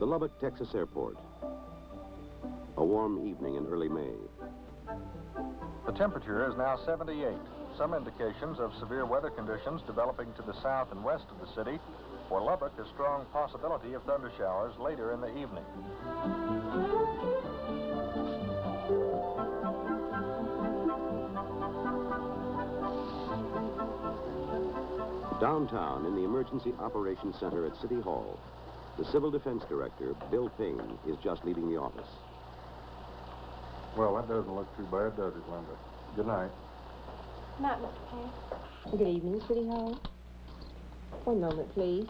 Lubbock, Texas airport. A warm evening in early May. The temperature is now 78. Some indications of severe weather conditions developing to the south and west of the city. For Lubbock, a strong possibility of thunder showers later in the evening. Downtown in the Emergency Operations Center at City Hall, the Civil Defense Director, Bill Payne, is just leaving the office. Well, that doesn't look too bad, does it, Linda? Good night. Night, Mr. Payne. Good evening, City Hall. One moment, please.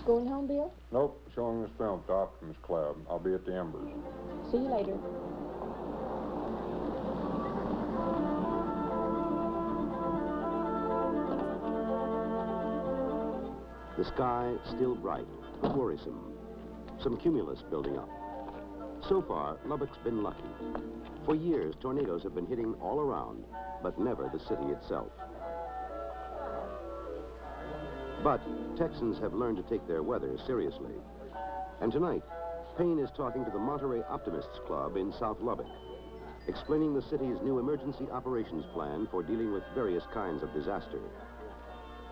Going home, Bill? Nope, showing this film to Optimus Club. I'll be at the Embers. See you later. The sky still bright, but worrisome. Some cumulus building up. So far, Lubbock's been lucky. For years, tornadoes have been hitting all around, but never the city itself. But Texans have learned to take their weather seriously. And tonight, Payne is talking to the Monterey Optimists Club in South Lubbock, explaining the city's new emergency operations plan for dealing with various kinds of disaster,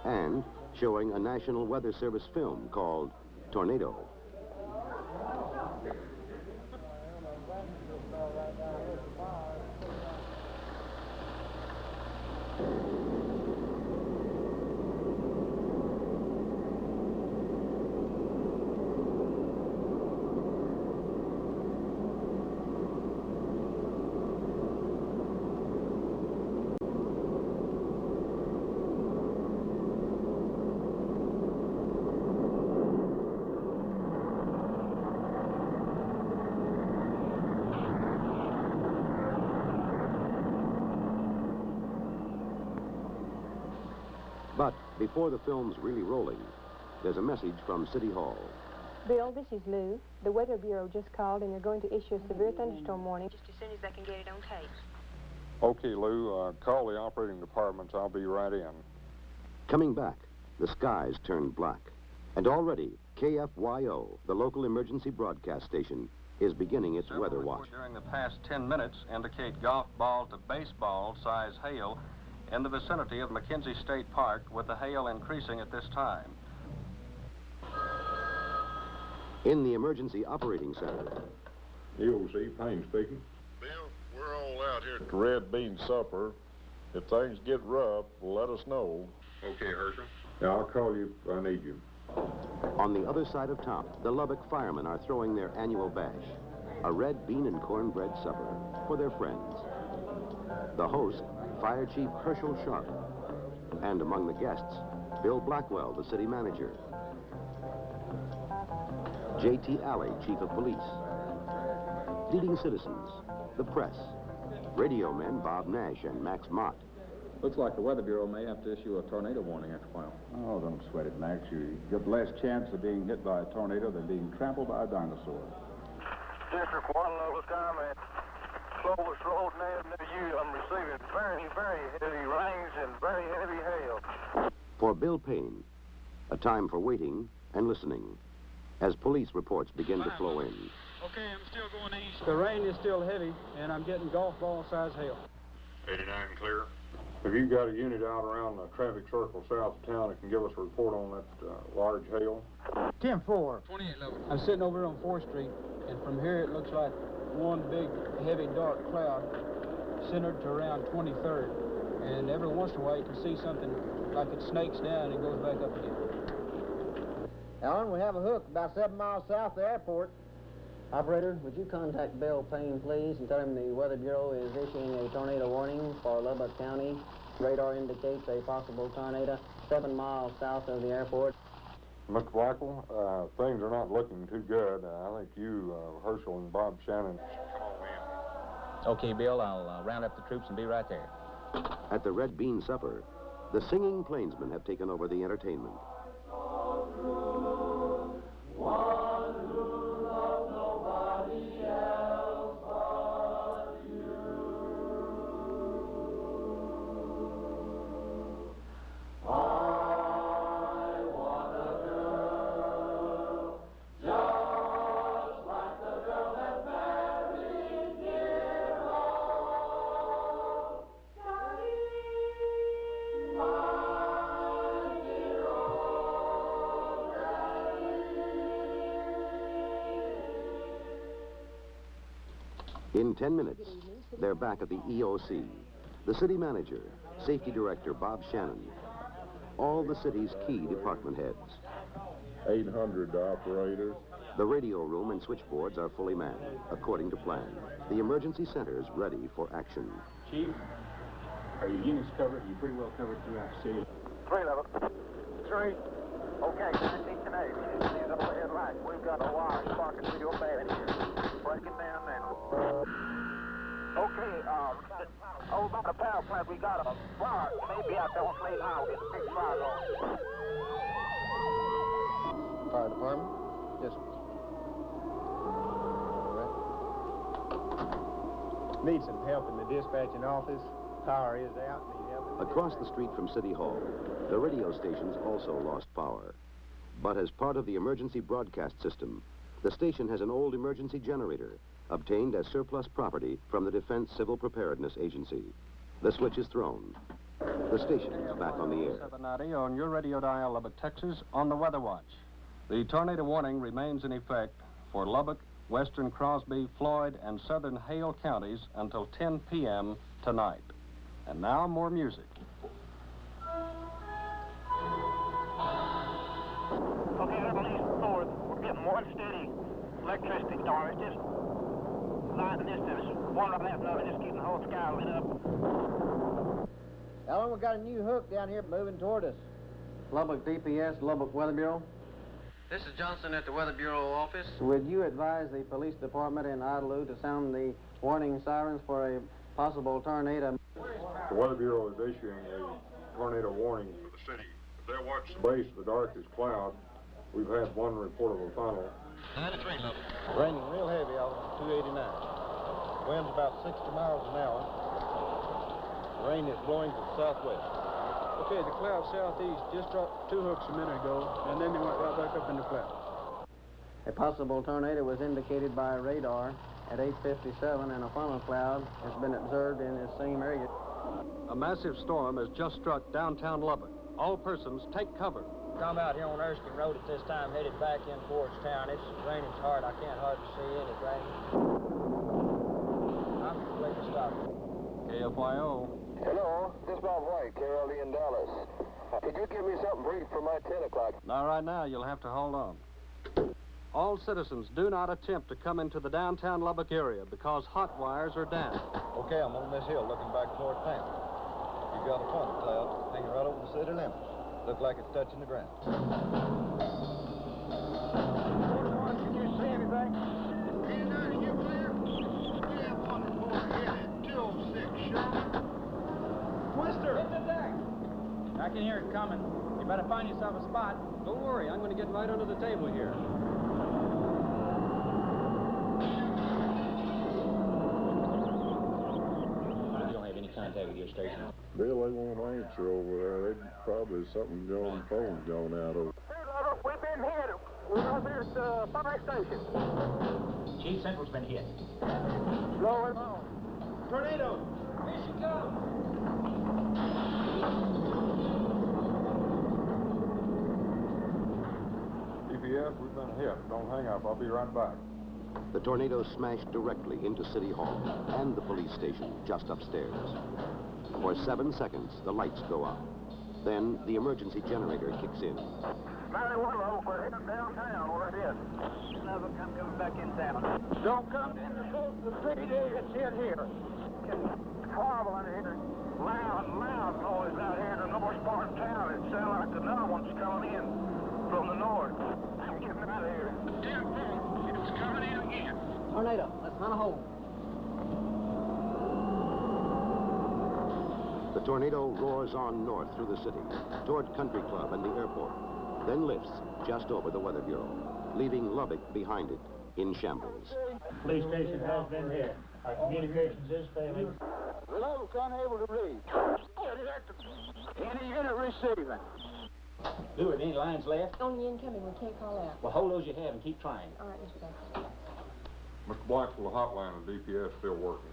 and showing a National Weather Service film called Tornado. But before the film's really rolling, there's a message from City Hall. Bill, this is Lou. The Weather Bureau just called, and they're going to issue a severe thunderstorm warning just as soon as they can get it on tape. Okay, Lou, call the operating departments. I'll be right in. Coming back, the skies turned black. And already, KFYO, the local emergency broadcast station, is beginning its weather watch. During the past 10 minutes indicate golf ball to baseball size hail in the vicinity of McKenzie State Park, with the hail increasing at this time. In the Emergency Operating Center. EOC, Payne speaking. Bill, we're all out here at the Red Bean Supper. If things get rough, let us know. Okay, Herschel. Yeah, I'll call you if I need you. On the other side of town, the Lubbock firemen are throwing their annual bash, a red bean and cornbread supper for their friends. The host, Fire Chief Herschel Sharp, and among the guests, Bill Blackwell, the city manager, J.T. Alley, Chief of Police, leading citizens, the press, radio men Bob Nash and Max Mott. Looks like the Weather Bureau may have to issue a tornado warning after a while. Oh, don't sweat it, Max. You get less chance of being hit by a tornado than being trampled by a dinosaur. District 1, Lubbock, I'm Clovis Road near you. I'm receiving very, very heavy rains and very heavy hail. For Bill Payne, a time for waiting and listening as police reports begin to flow in. Okay, I'm still going east. The rain is still heavy, and I'm getting golf ball size hail. 89 clear. Have you got a unit out around the traffic circle south of town that can give us a report on that large hail? 10-4. 28 Lubbock. I'm sitting over here on 4th Street, and from here it looks like one big, heavy, dark cloud centered to around 23rd. And every once in a while you can see something like it snakes down and goes back up again. Alan, we have a hook about 7 miles south of the airport. Operator, would you contact Bill Payne, please, and tell him the Weather Bureau is issuing a tornado warning for Lubbock County. Radar indicates a possible tornado 7 miles south of the airport. Mr. Blackwell, things are not looking too good. I think you, Herschel, and Bob Shannon. Okay, Bill, I'll round up the troops and be right there. At the Red Bean Supper, the singing plainsmen have taken over the entertainment. I want a girl, just In 10 minutes, they're back at the EOC. The city manager, safety director Bob Shannon, all the city's key department heads. 800 operators. The radio room and switchboards are fully manned, according to plan. The emergency center's ready for action. Chief, are your units covered? Are you pretty well covered throughout the city? 3 level. 3. Okay, 1908. These overhead lights. We've got a wire sparking real bad here. Breaking down now. Okay, over by the power plant, we got a fire. Maybe out there on Slade Highway. It's a big fire going. Fire department? Yes, sir. All right. Need some help in the dispatching office. Power is out. Need help. Across the street from City Hall, the radio stations also lost power. But as part of the emergency broadcast system, the station has an old emergency generator obtained as surplus property from the Defense Civil Preparedness Agency. The switch is thrown. The station is back on the air. 790 on your radio dial, Lubbock, Texas, on the weather watch. The tornado warning remains in effect for Lubbock, western Crosby, Floyd, and southern Hale counties until 10 p.m. tonight. And now, more music. Okay, level east and north. We're getting one steady electricity storm. It's just lighting this and one right after another, just keeping the whole sky lit up. Alan, we got a new hook down here moving toward us. Lubbock DPS, Lubbock Weather Bureau. This is Johnson at the Weather Bureau office. Would you advise the police department in Idlew to sound the warning sirens for a possible tornado? The Weather Bureau is issuing a tornado warning for the city. If they watch the base of the darkest cloud, we've had one report of a funnel. 93 level. Raining real heavy out of 289. Winds about 60 miles an hour. Rain is blowing to the southwest. Okay, the cloud southeast just dropped 2 hooks a minute ago, and then they went right back up in the cloud. A possible tornado was indicated by radar at 8:57, and a funnel cloud has been observed in the same area. A massive storm has just struck downtown Lubbock. All persons take cover. I'm out here on Erskine Road at this time, headed back in towards town. It's raining hard. I can't hardly see any rain. I'm completely stopped. KFYO. Hello, this is Bob White, KRLD in Dallas. Could you give me something brief for my 10 o'clock? Not right now. You'll have to hold on. All citizens do not attempt to come into the downtown Lubbock area because hot wires are down. Okay, I'm on this hill looking back toward town. You got a funnel cloud hanging right over the city limits. Look like it's touching the ground. 41, can you see anything? 89, you clear? Yeah, 1 report headed 206, Sherman. Twister! Hit the deck! I can hear it coming. You better find yourself a spot. Don't worry, I'm going to get right under the table here. You don't have any contact with your station? Bill, they won't answer over there. They probably something going, phone's going out over. Hey, Lubbock, we've been hit. We're over here at the fire station. Chief, Central's been hit. Blow it on. Tornado! Here she comes! DPS, we've been hit. Don't hang up. I'll be right back. The tornado smashed directly into City Hall and the police station just upstairs. For 7 seconds, the lights go out. Then the emergency generator kicks in. 91 Lubbock, we're heading downtown. Where it is? Lubbock, I'm coming back in town. Don't come in the city. It's hit here. It's horrible in here. Loud noise out here in the north part of town. It sounds like another one's coming in from the north. I'm getting out of here. It's coming in again. Tornado, let's hunt a hole. The tornado roars on north through the city, toward Country Club and the airport, then lifts just over the Weather Bureau, leaving Lubbock behind it in shambles. Police station has been hit. Our communications is failing. Lubbock unable to read. Any unit receiving. Stewart, any lines left? Only incoming. We can't call out. Well, hold those you have and keep trying. All right, Mr. Baker. Mr. Blackville, the hotline of DPS still working.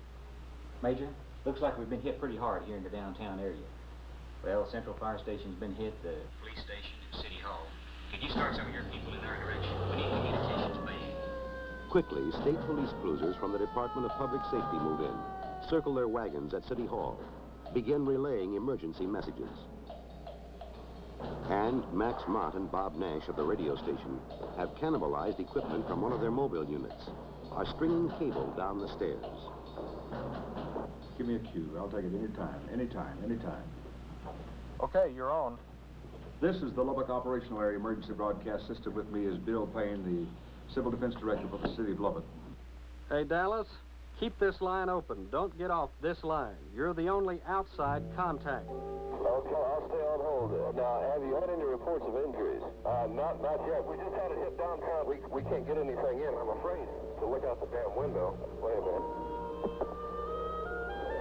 Major, looks like we've been hit pretty hard here in the downtown area. Well, Central Fire Station's been hit, the police station and City Hall. Could you start some of your people in our direction? We need communications band. Quickly, state police cruisers from the Department of Public Safety move in, circle their wagons at City Hall, begin relaying emergency messages. And Max Mott and Bob Nash of the radio station have cannibalized equipment from one of their mobile units, are stringing cable down the stairs. Give me a cue. I'll take it anytime. Okay, you're on. This is the Lubbock Operational Area Emergency Broadcast System. With me is Bill Payne, the Civil Defense Director for the City of Lubbock. Hey, Dallas, keep this line open. Don't get off this line. You're the only outside contact. Okay, I'll stay on hold. Now, have you had any reports of injuries? Not yet. We just had it hit downtown. We can't get anything in, I'm afraid, to look out the damn window. Wait a minute.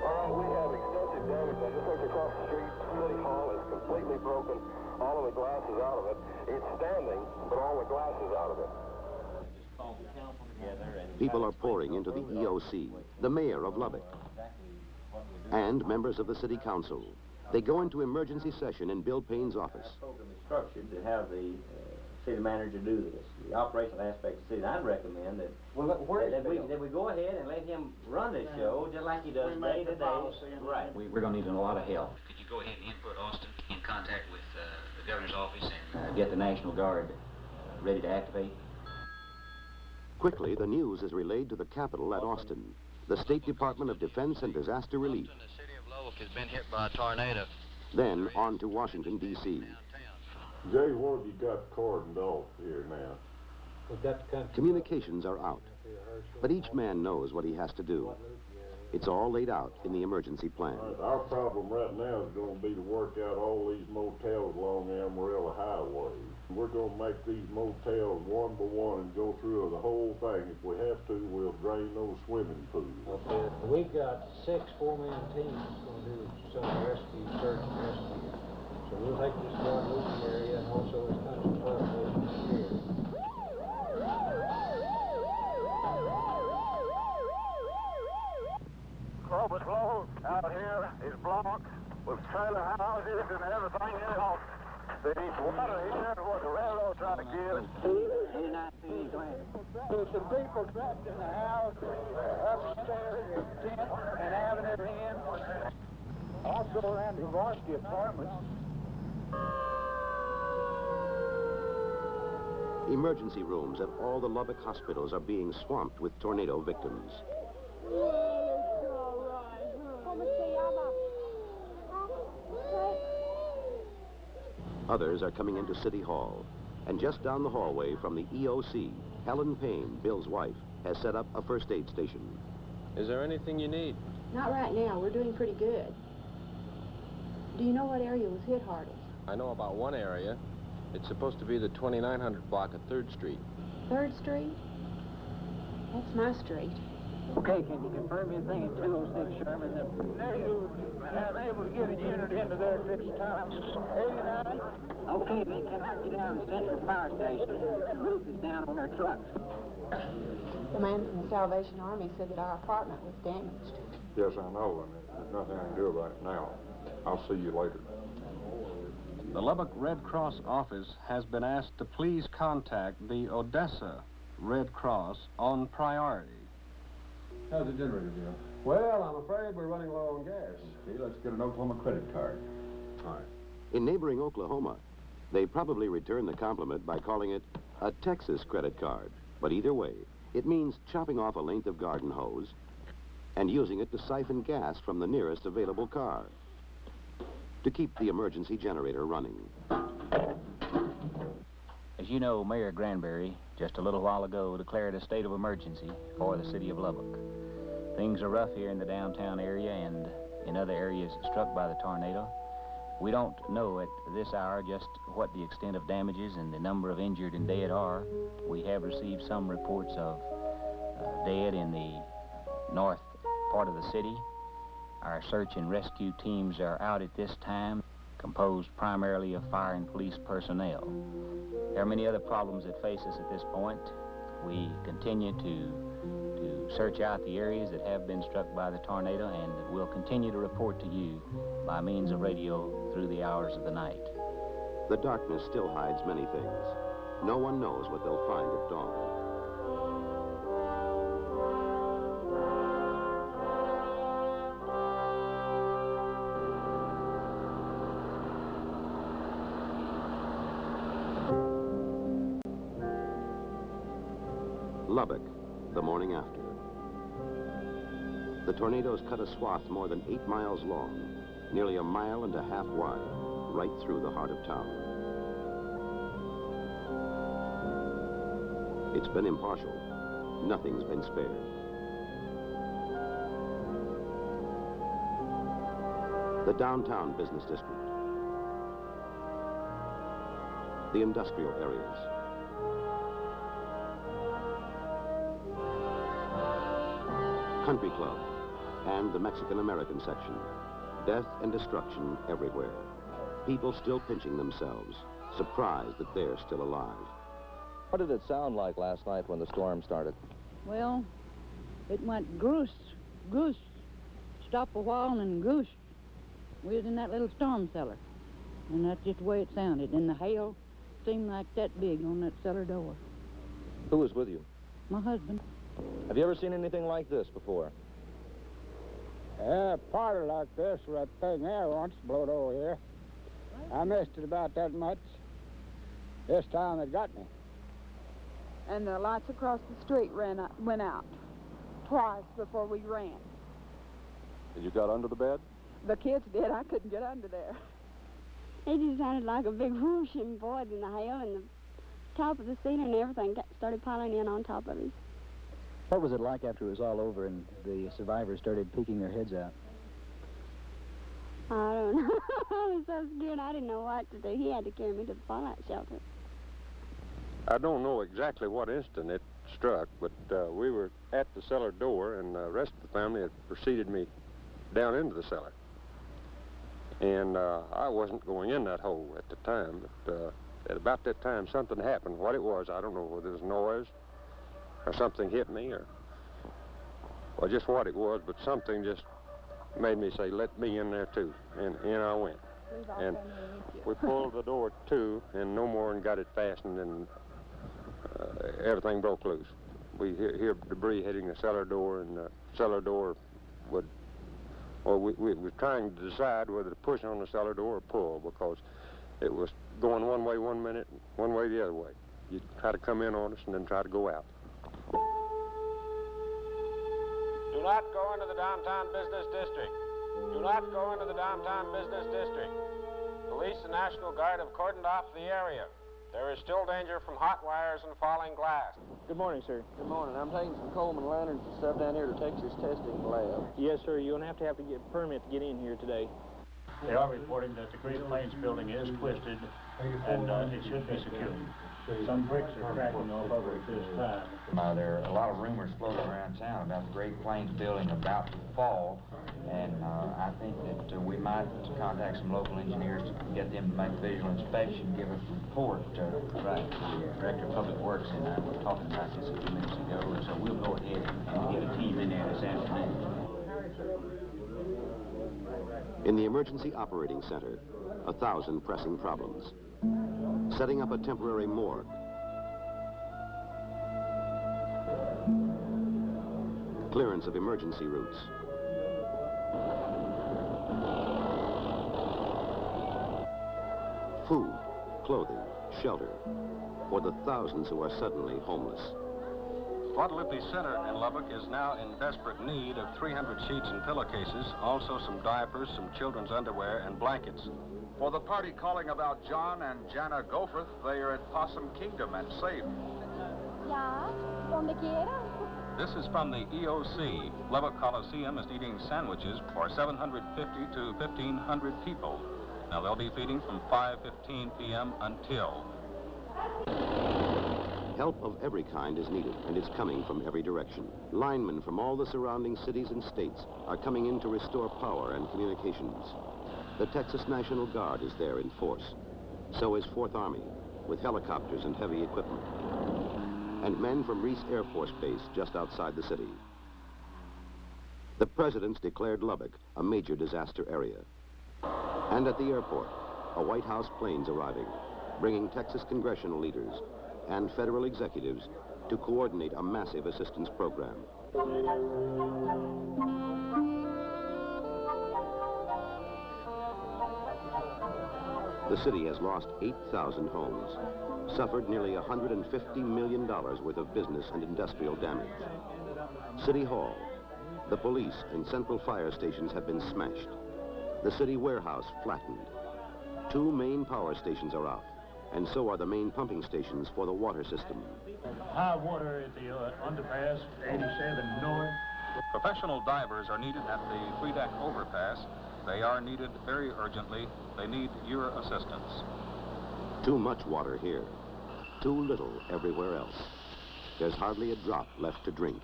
All right, we have extensive damage. I just looked across the street. City Hall is completely broken. All of the glass is out of it. It's standing, but all the glass is out of it. People are pouring into the EOC, the mayor of Lubbock, and members of the city council. They go into emergency session in Bill Payne's office. Program is structured to have the city manager do this, the operational aspect of the city. I'd recommend that, that we go ahead and let him run this show just like he does day to day. Right. We're going to need a lot of help. Could you go ahead and input Austin in contact with the governor's office and get the National Guard ready to activate? Quickly, the news is relayed to the Capitol at Austin. The State Department of Defense and Disaster Relief. The city of Lubbock has been hit by a tornado. Then on to Washington, D.C. Jay, what have you got cordoned off here now? Communications are out, but each man knows what he has to do. It's all laid out in the emergency plan. Our problem right now is going to be to work out all these motels along the Amarillo Highway. We're going to make these motels one by one and go through the whole thing. If we have to, we'll drain those swimming pools. Okay. We've got 6 4-man teams going to do some rescue, search and rescue. So we'll take this Guadalupe area and also this country club here. Club flow out here is blocked with trailer houses and everything else. There's water here, what the railroad trying to give. There's some people trapped in the house, upstairs in tent and having it in. Also around the varsity apartments. Emergency rooms at all the Lubbock hospitals are being swamped with tornado victims. Others are coming into City Hall. And just down the hallway from the EOC, Helen Payne, Bill's wife, has set up a first aid station. Is there anything you need? Not right now. We're doing pretty good. Do you know what area was hit hardest? I know about one area. It's supposed to be the 2900 block at 3rd Street. 3rd Street? That's my street. Okay, can you confirm anything at 206 Sherman that you have able to get a unit into there at this time? 89? Okay, they cannot get down to Central Fire Station. The roof is down on their trucks. The man from the Salvation Army said that our apartment was damaged. Yes, I know, and there's nothing I can do about it now. I'll see you later. The Lubbock Red Cross office has been asked to please contact the Odessa Red Cross on priority. How's the generator, Bill? Well, I'm afraid we're running low on gas. Okay, let's get an Oklahoma credit card. All right. In neighboring Oklahoma, they probably return the compliment by calling it a Texas credit card. But either way, it means chopping off a length of garden hose and using it to siphon gas from the nearest available car to keep the emergency generator running. As you know, Mayor Granberry, just a little while ago, declared a state of emergency for the city of Lubbock. Things are rough here in the downtown area and in other areas struck by the tornado. We don't know at this hour just what the extent of damages and the number of injured and dead are. We have received some reports of dead in the north part of the city. Our search and rescue teams are out at this time, composed primarily of fire and police personnel. There are many other problems that face us at this point. We continue to search out the areas that have been struck by the tornado, and we'll continue to report to you by means of radio through the hours of the night. The darkness still hides many things. No one knows what they'll find at dawn. Lubbock, the morning after. The tornadoes cut a swath more than 8 miles long, nearly 1.5 miles wide, right through the heart of town. It's been impartial. Nothing's been spared. The downtown business district. The industrial areas. Country club and the Mexican-American section. Death and destruction everywhere. People still pinching themselves, surprised that they're still alive. What did it sound like last night when the storm started? Well, it went goose, goose. Stop a while and then goose. We was in that little storm cellar, and that's just the way it sounded. And the hail seemed like that big on that cellar door. Who was with you? My husband. Have you ever seen anything like this before? Yeah, party like this with that thing there once blowed over here. I missed it about that much. This time it got me. And the lights across the street went out twice before we ran. And you got under the bed? The kids did. I couldn't get under there. It just sounded like a big whooshing, boy, and the hail and the top of the ceiling and everything started piling in on top of us. What was it like after it was all over and the survivors started peeking their heads out? I don't know. I was so scared I didn't know what to do. He had to carry me to the fallout shelter. I don't know exactly what instant it struck, but we were at the cellar door, and the rest of the family had preceded me down into the cellar. And I wasn't going in that hole at the time, but at about that time something happened. What it was, I don't know, whether it was noise or something hit me or just what it was, but something just made me say, let me in there too. And in I went. And we pulled the door to, and no more than got it fastened, and everything broke loose. We hear debris hitting the cellar door, and the cellar door would, well, we were trying to decide whether to push on the cellar door or pull, because it was going one way 1 minute, one way the other way. You'd try to come in on us and then try to go out. Do not go into the downtown business district. Do not go into the downtown business district. Police and National Guard have cordoned off the area. There is still danger from hot wires and falling glass. Good morning, sir. Good morning. I'm taking some Coleman lanterns and stuff down here to Texas Testing Lab. Yes, sir. You're going to have to get a permit to get in here today. They are reporting that the Great Plains building is twisted and it should be secured. Some bricks are cracking off of it at this time. There are a lot of rumors floating around town about the Great Plains building about to fall, and I think that we might contact some local engineers to get them to make a visual inspection, give us a report. Right, the Director of Public Works and I were talking about this a few minutes ago, and so we'll go ahead and get a team in there this afternoon. In the Emergency Operating Center, 1,000 pressing problems. Setting up a temporary morgue. Clearance of emergency routes. Food, clothing, shelter for the thousands who are suddenly homeless. Guadalupe Center in Lubbock is now in desperate need of 300 sheets and pillowcases, also some diapers, some children's underwear, and blankets. For the party calling about John and Jana Goforth, they are at Possum Kingdom and safe. Yeah, donde quiera. This is from the EOC. Lubbock Coliseum is eating sandwiches for 750 to 1,500 people. Now they'll be feeding from 5:15 p.m. until. Help of every kind is needed, and it's coming from every direction. Linemen from all the surrounding cities and states are coming in to restore power and communications. The Texas National Guard is there in force. So is 4th Army, with helicopters and heavy equipment. And men from Reese Air Force Base just outside the city. The president's declared Lubbock a major disaster area. And at the airport, a White House plane's arriving, bringing Texas congressional leaders and federal executives to coordinate a massive assistance program. The city has lost 8,000 homes, suffered nearly $150 million worth of business and industrial damage. City Hall, the police and central fire stations have been smashed. The city warehouse flattened. 2 main power stations are out, and so are the main pumping stations for the water system. High water at the underpass, 87 north. Professional divers are needed at the 3-deck overpass. They are needed very urgently. They need your assistance. Too much water here, too little everywhere else. There's hardly a drop left to drink.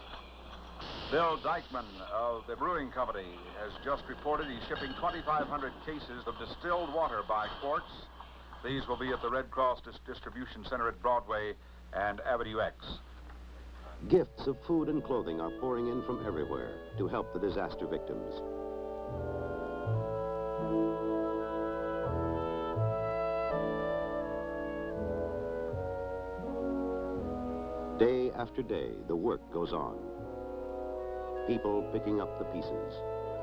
Bill Dykeman of the Brewing Company has just reported he's shipping 2,500 cases of distilled water by quarts. These will be at the Red Cross Distribution Center at Broadway and Avenue X. Gifts of food and clothing are pouring in from everywhere to help the disaster victims. Day after day, the work goes on. People picking up the pieces,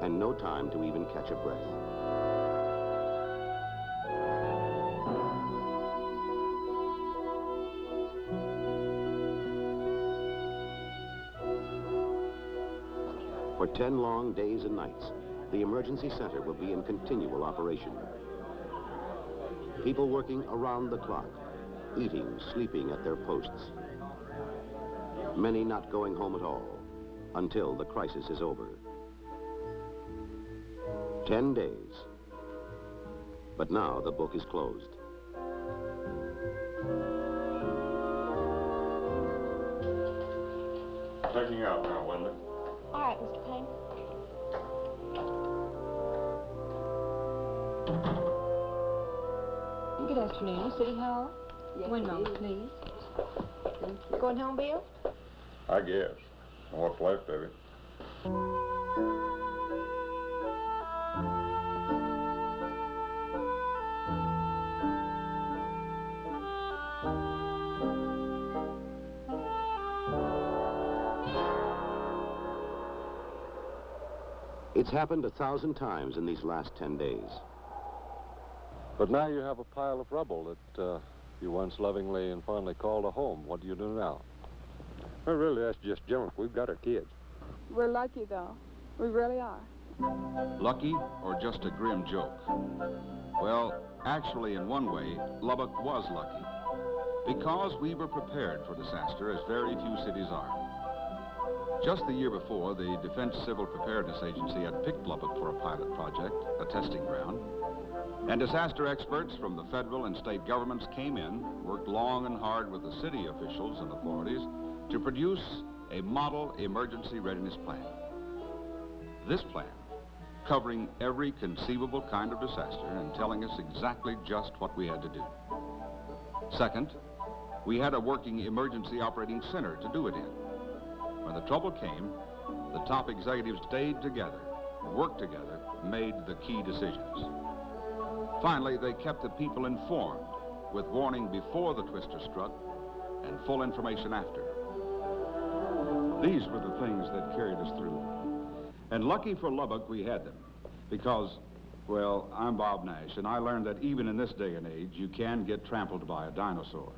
and no time to even catch a breath. For 10 long days and nights, the emergency center will be in continual operation. People working around the clock, eating, sleeping at their posts. Many not going home at all until the crisis is over. 10 days. But now the book is closed. Checking out now, Wendy. All right, Mr. Payne. Good afternoon, City Hall. Yes, One moment, please. Going home, Bill? I guess. And what's left of it. It's happened 1,000 times in these last 10 days. But now you have a pile of rubble that you once lovingly and fondly called a home. What do you do now? Well, really, that's just junk. We've got our kids. We're lucky, though. We really are. Lucky or just a grim joke? Well, actually, in one way, Lubbock was lucky. Because we were prepared for disaster, as very few cities are. Just the year before, the Defense Civil Preparedness Agency had picked Lubbock for a pilot project, a testing ground. And disaster experts from the federal and state governments came in, worked long and hard with the city officials and authorities to produce a model emergency readiness plan. This plan, covering every conceivable kind of disaster and telling us exactly just what we had to do. Second, we had a working emergency operating center to do it in. When the trouble came, the top executives stayed together, worked together, made the key decisions. Finally, they kept the people informed with warning before the twister struck and full information after. These were the things that carried us through. And lucky for Lubbock, we had them. Because, well, I'm Bob Nash, and I learned that even in this day and age, you can get trampled by a dinosaur.